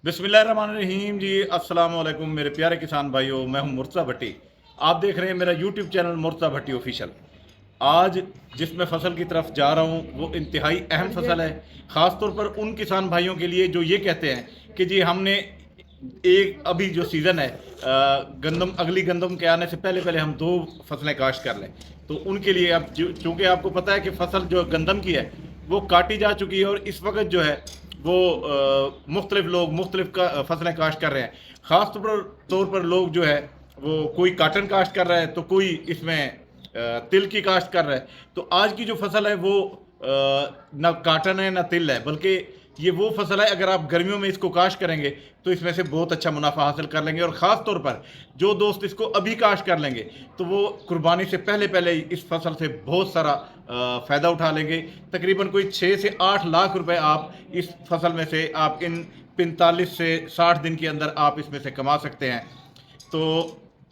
बिस्मिल्लाहिर्रहमानिर्रहीम जी। अस्सलाम वालेकुम मेरे प्यारे किसान भाइयों, मैं हूं मुर्तज़ा भट्टी। आप देख रहे हैं मेरा यूट्यूब चैनल मुर्तज़ा भट्टी ऑफिशियल। आज जिस मैं फसल की तरफ जा रहा हूं वो इंतहाई अहम फसल है, ख़ास तौर पर उन किसान भाइयों के लिए जो ये कहते हैं कि जी हमने एक अभी जो सीज़न है गंदम, अगली गंदम के आने से पहले पहले हम दो फसलें काश्त कर लें। तो उनके लिए अब चूँकि आपको पता है कि फसल जो गंदम की है वो काटी जा चुकी है और इस वक्त जो है वो मुख्तलिफ लोग मुख्तलिफ का फसलें काश्त कर रहे हैं। ख़ास तौर पर लोग जो है वो कोई काटन काश्त कर रहा है तो कोई इसमें तिल की काश्त कर रहा है। तो आज की जो फसल है वो ना काटन है ना तिल है, बल्कि ये वो फसल है अगर आप गर्मियों में इसको काश्त करेंगे तो इसमें से बहुत अच्छा मुनाफा हासिल कर लेंगे। और ख़ास तौर पर जो दोस्त इसको अभी काश्त कर लेंगे तो वो कुर्बानी से पहले पहले ही इस फसल से बहुत सारा फ़ायदा उठा लेंगे। तकरीबन कोई 6 से 8 लाख रुपए आप इस फसल में से आप इन 45 से 60 दिन के अंदर आप इसमें से कमा सकते हैं। तो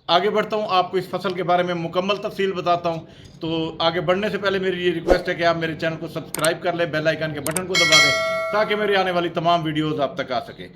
आगे बढ़ता हूँ, आपको इस फसल के बारे में मुकम्मल तफसील बताता हूँ। तो आगे बढ़ने से पहले मेरी ये रिक्वेस्ट है कि आप मेरे चैनल को सब्सक्राइब कर लें, बेल आइकन के बटन को दबा दें ताकि मेरी आने वाली तमाम वीडियोस आप तक आ सके।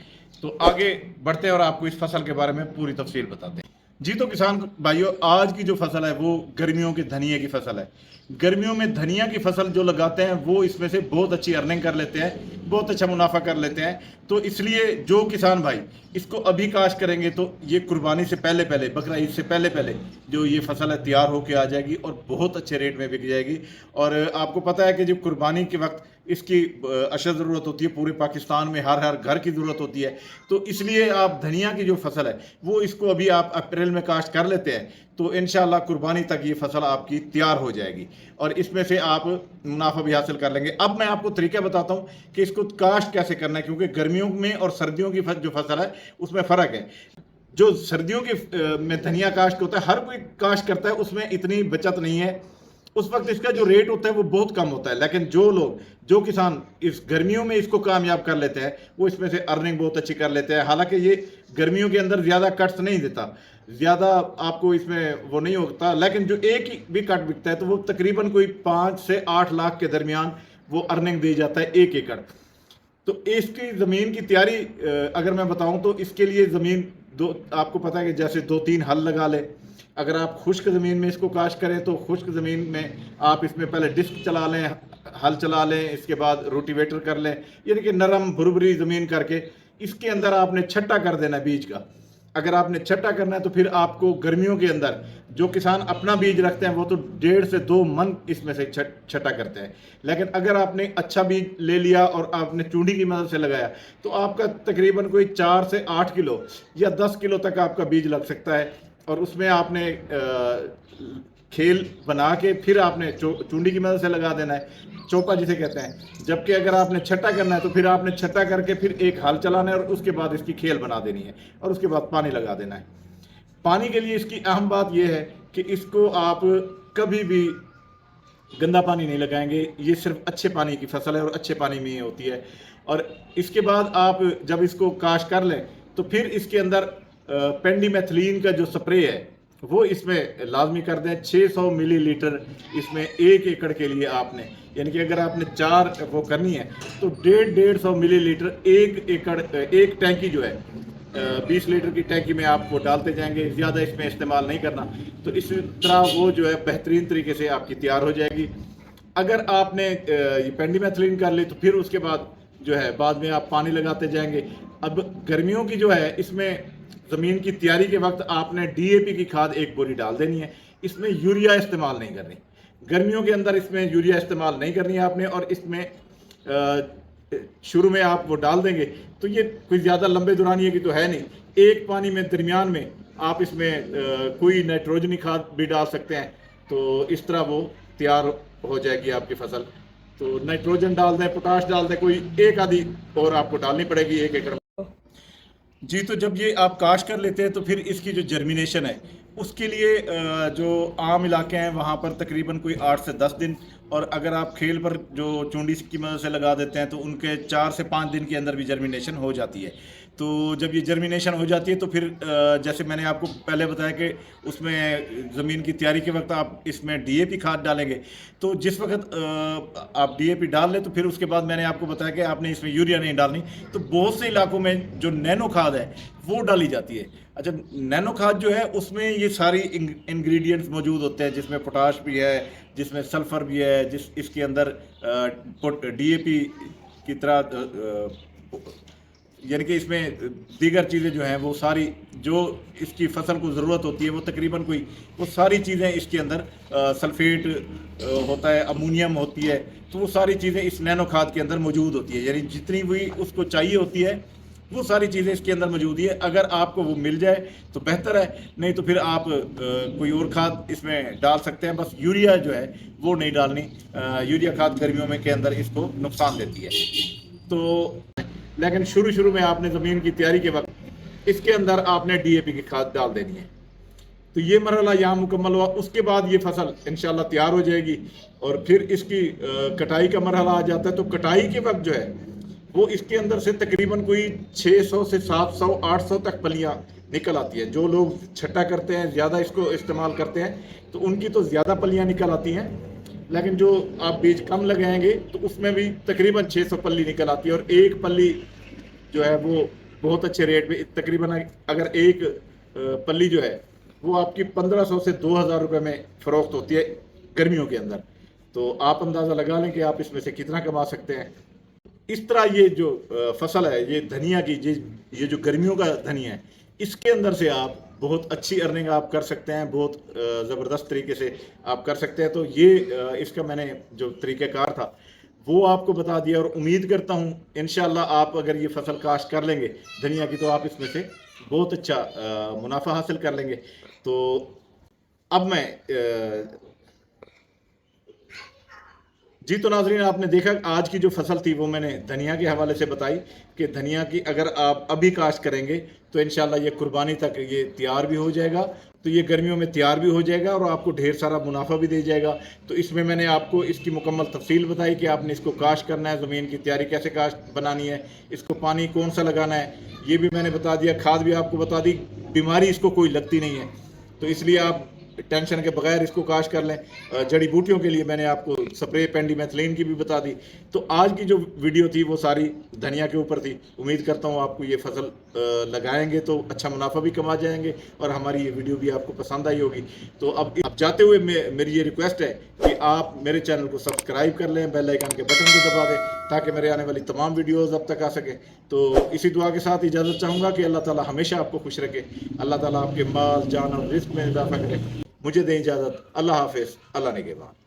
तो आगे बढ़ते हैं और आपको इस फसल के बारे में पूरी तफसील बताते हैं। जी तो किसान भाइयों, आज की जो फसल है वो गर्मियों के धनिए की फसल है। गर्मियों में धनिया की फसल जो लगाते हैं वो इसमें से बहुत अच्छी अर्निंग कर लेते हैं, बहुत अच्छा मुनाफा कर लेते हैं। तो इसलिए जो किसान भाई इसको अभी काश्त करेंगे तो ये कुर्बानी से पहले पहले, बकरा ईद से पहले पहले जो ये फसल है तैयार होकर आ जाएगी और बहुत अच्छे रेट में बिक जाएगी। और आपको पता है कि जब कुर्बानी के वक्त इसकी अशद ज़रूरत होती है, पूरे पाकिस्तान में हर हर घर की ज़रूरत होती है। तो इसलिए आप धनिया की जो फसल है वो इसको अभी आप अप्रैल में काश्त कर लेते हैं तो इंशाल्लाह कुर्बानी तक ये फसल आपकी तैयार हो जाएगी और इसमें से आप मुनाफा भी हासिल कर लेंगे। अब मैं आपको तरीका बताता हूँ कि इसको काश्त कैसे करना है, क्योंकि गर्मियों में और सर्दियों की जो फसल है उसमें फ़र्क है। जो सर्दियों के में धनिया काश्त होता है, हर कोई काश्त करता है, उसमें इतनी बचत नहीं है। उस वक्त इसका जो रेट होता है वो बहुत कम होता है। लेकिन जो किसान इस गर्मियों में इसको कामयाब कर लेते हैं वो इसमें से अर्निंग बहुत अच्छी कर लेते हैं। हालांकि ये गर्मियों के अंदर ज़्यादा कट्स नहीं देता, ज़्यादा आपको इसमें वो नहीं होता, लेकिन जो एक ही भी कट बिकता है तो वो तकरीबन कोई 5 से 8 लाख के दरमियान वो अर्निंग दी जाता है 1 एकड़। तो इसकी ज़मीन की तैयारी अगर मैं बताऊं तो इसके लिए ज़मीन दो, आपको पता है कि जैसे 2-3 हल लगा ले। अगर आप खुश्क ज़मीन में इसको काश्त करें तो खुश्क ज़मीन में आप इसमें पहले डिस्क चला लें, हल चला लें, इसके बाद रोटिवेटर कर लें, यानी कि नरम भुरभुरी ज़मीन करके इसके अंदर आपने छट्टा कर देना है बीज का। अगर आपने छट्टा करना है तो फिर आपको गर्मियों के अंदर जो किसान अपना बीज रखते हैं वो तो 1.5 से 2 मन इसमें से छट्टा करते हैं। लेकिन अगर आपने अच्छा बीज ले लिया और आपने चूंडी की मदद से लगाया तो आपका तकरीबन कोई 4 से 8 किलो या 10 किलो तक आपका बीज लग सकता है। और उसमें आपने खेल बना के फिर आपने चूंडी की मदद से लगा देना है, चौपा जिसे कहते हैं। जबकि अगर आपने छट्टा करना है तो फिर आपने छट्टा करके फिर एक हल चलाना है और उसके बाद इसकी खेल बना देनी है और उसके बाद पानी लगा देना है। पानी के लिए इसकी अहम बात यह है कि इसको आप कभी भी गंदा पानी नहीं लगाएंगे, ये सिर्फ अच्छे पानी की फसल है और अच्छे पानी में ये होती है। और इसके बाद आप जब इसको काश्त कर लें तो फिर इसके अंदर पेंडीमेथिलीन का जो स्प्रे है वो इसमें लाजमी कर दें। 600 मिलीलीटर इसमें 1 एकड़ के लिए आपने, यानी कि अगर आपने 4 वो करनी है तो 150 मिलीलीटर 1 एकड़, एक टैंकी जो है 20 लीटर की टैंकी में आप वो डालते जाएंगे, ज़्यादा इसमें इस्तेमाल नहीं करना। तो इस तरह वो जो है बेहतरीन तरीके से आपकी तैयार हो जाएगी। अगर आपने ये पेंडीमेथिलीन कर ली तो फिर उसके बाद जो है बाद में आप पानी लगाते जाएंगे। अब गर्मियों की जो है इसमें ज़मीन की तैयारी के वक्त आपने DAP की खाद 1 बोरी डाल देनी है, इसमें यूरिया इस्तेमाल नहीं करनी। गर्मियों के अंदर इसमें यूरिया इस्तेमाल नहीं करनी है आपने। और इसमें शुरू में आप वो डाल देंगे तो ये कोई ज़्यादा लंबे दुरानिए की तो है नहीं, एक पानी में दरमियान में आप इसमें कोई नाइट्रोजनी खाद भी डाल सकते हैं। तो इस तरह वो तैयार हो जाएगी आपकी फसल। तो नाइट्रोजन डाल दें, पोटाश डाल दें, कोई एक आधी और आपको डालनी पड़ेगी 1 एकड़। जी तो जब ये आप काश्त कर लेते हैं तो फिर इसकी जो जर्मिनेशन है उसके लिए जो आम इलाके हैं वहाँ पर तकरीबन कोई 8 से 10 दिन اور اگر آپ کھیل پر جو چونڈی کی مدد سے لگا دیتے ہیں تو ان کے 4 سے 5 دن کے اندر بھی جرمینیشن ہو جاتی ہے. تو جب یہ جرمینیشن ہو جاتی ہے تو پھر جیسے میں نے آپ کو پہلے بتایا کہ اس میں زمین کی تیاری کے وقت آپ اس میں ڈی اے پی کھاد ڈالیں گے. تو جس وقت آپ ڈی اے پی ڈال لیں تو پھر اس کے بعد میں نے آپ کو بتایا کہ آپ نے اس میں یوریا نہیں ڈالنی. تو بہت سے علاقوں میں جو نینو کھاد ہے وہ ڈالی جاتی ہے. اچھا نینو کھاد جو ہے اس میں یہ ساری انگریڈینٹس موجود ہوتے ہیں، جس میں پوٹاش بھی ہے، جس میں سلفر بھی ہے، اس کے اندر ڈی اے پی کی طرح یعنی کہ اس میں دیگر چیزیں جو ہیں وہ ساری جو اس کی فصل کو ضرورت ہوتی ہے وہ تقریباً وہ ساری چیزیں اس کے اندر سلفیٹ ہوتا ہے، امونیم ہوتی ہے. تو وہ ساری چیزیں اس نینو کھاد کے اندر موجود ہوتی ہے، یعنی جتنی بھی اس کو چاہیے ہوتی ہے وہ ساری چیزیں اس کے اندر موجود ہے. اگر آپ کو وہ مل جائے تو بہتر ہے، نہیں تو پھر آپ کوئی اور کھاد اس میں ڈال سکتے ہیں. بس یوریا جو ہے وہ نہیں ڈالنی. یوریا کھاد گرمیوں میں کے اندر اس کو نقصان دیتی ہے. تو لیکن شروع میں آپ نے زمین کی تیاری کے وقت اس کے اندر آپ نے ڈی اے پی کی کھاد ڈال دینی ہے. تو یہ مرحلہ یہاں مکمل ہوا. اس کے بعد یہ فصل انشاءاللہ تیار ہو جائے گی اور پھر اس کی کٹائی کا مرحلہ آ جاتا ہے. تو کٹائی کے وقت جو ہے وہ اس کے اندر سے تقریباً کوئی 600 سے 700 800 تک پلیاں نکل آتی ہیں. جو لوگ چھٹا کرتے ہیں، زیادہ اس کو استعمال کرتے ہیں، تو ان کی تو زیادہ پلیاں نکل آتی ہیں. لیکن جو آپ بیج کم لگائیں گے تو اس میں بھی تقریباً 600 پلی نکل آتی ہے. اور ایک پلی جو ہے وہ بہت اچھے ریٹ پہ تقریباً اگر ایک پلی جو ہے وہ آپ کی 1500 سے 2000 روپے میں فروخت ہوتی ہے گرمیوں کے اندر. تو آپ اندازہ لگا لیں کہ آپ اس میں سے کتنا کما سکتے ہیں. اس طرح یہ جو فصل ہے یہ دھنیا کی، یہ جو گرمیوں کا دھنیا ہے، اس کے اندر سے آپ بہت اچھی ارننگ آپ کر سکتے ہیں، بہت زبردست طریقے سے آپ کر سکتے ہیں. تو یہ اس کا میں نے جو طریقہ کار تھا وہ آپ کو بتا دیا، اور امید کرتا ہوں انشاءاللہ آپ اگر یہ فصل کاشت کر لیں گے دھنیا کی تو آپ اس میں سے بہت اچھا منافع حاصل کر لیں گے. تو اب میں جی تو ناظرین آپ نے دیکھا آج کی جو فصل تھی وہ میں نے دھنیا کے حوالے سے بتائی کہ دھنیا کی اگر آپ ابھی کاشت کریں گے تو انشاءاللہ یہ قربانی تک یہ تیار بھی ہو جائے گا. تو یہ گرمیوں میں تیار بھی ہو جائے گا اور آپ کو ڈھیر سارا منافع بھی دے جائے گا. تو اس میں نے آپ کو اس کی مکمل تفصیل بتائی کہ آپ نے اس کو کاشت کرنا ہے، زمین کی تیاری کیسے کاشت بنانی ہے، اس کو پانی کون سا لگانا ہے یہ بھی میں نے بتا دیا. کھاد بھی آپ کو بتا دی. بیماری اس کو کوئی لگتی نہیں ہے، تو اس لیے آپ ٹینشن کے بغیر اس کو کاشت کر لیں. جڑی بوٹیوں کے لیے میں نے آپ کو سپرے پینڈی میتھلین کی بھی بتا دی. تو آج کی جو ویڈیو تھی وہ ساری دھنیا کے اوپر تھی. امید کرتا ہوں آپ کو یہ فصل لگائیں گے تو اچھا منافع بھی کما جائیں گے اور ہماری یہ ویڈیو بھی آپ کو پسند آئی ہوگی. تو اب جاتے ہوئے میری یہ ریکویسٹ ہے کہ آپ میرے چینل کو سبسکرائب کر لیں، بیل آئیکن کے بٹن کو دبا دیں تاکہ میرے آنے والی تمام ویڈیوز اب تک آ سکیں. تو اسی دعا کے ساتھ اجازت چاہوں گا کہ اللہ تعالی ہمیشہ آپ کو خوش رکھے، اللہ تعالی آپ کے مال جان اور رزق میں اضافہ کرے. مجھے دیں اجازت. اللہ حافظ. اللہ نگہبان.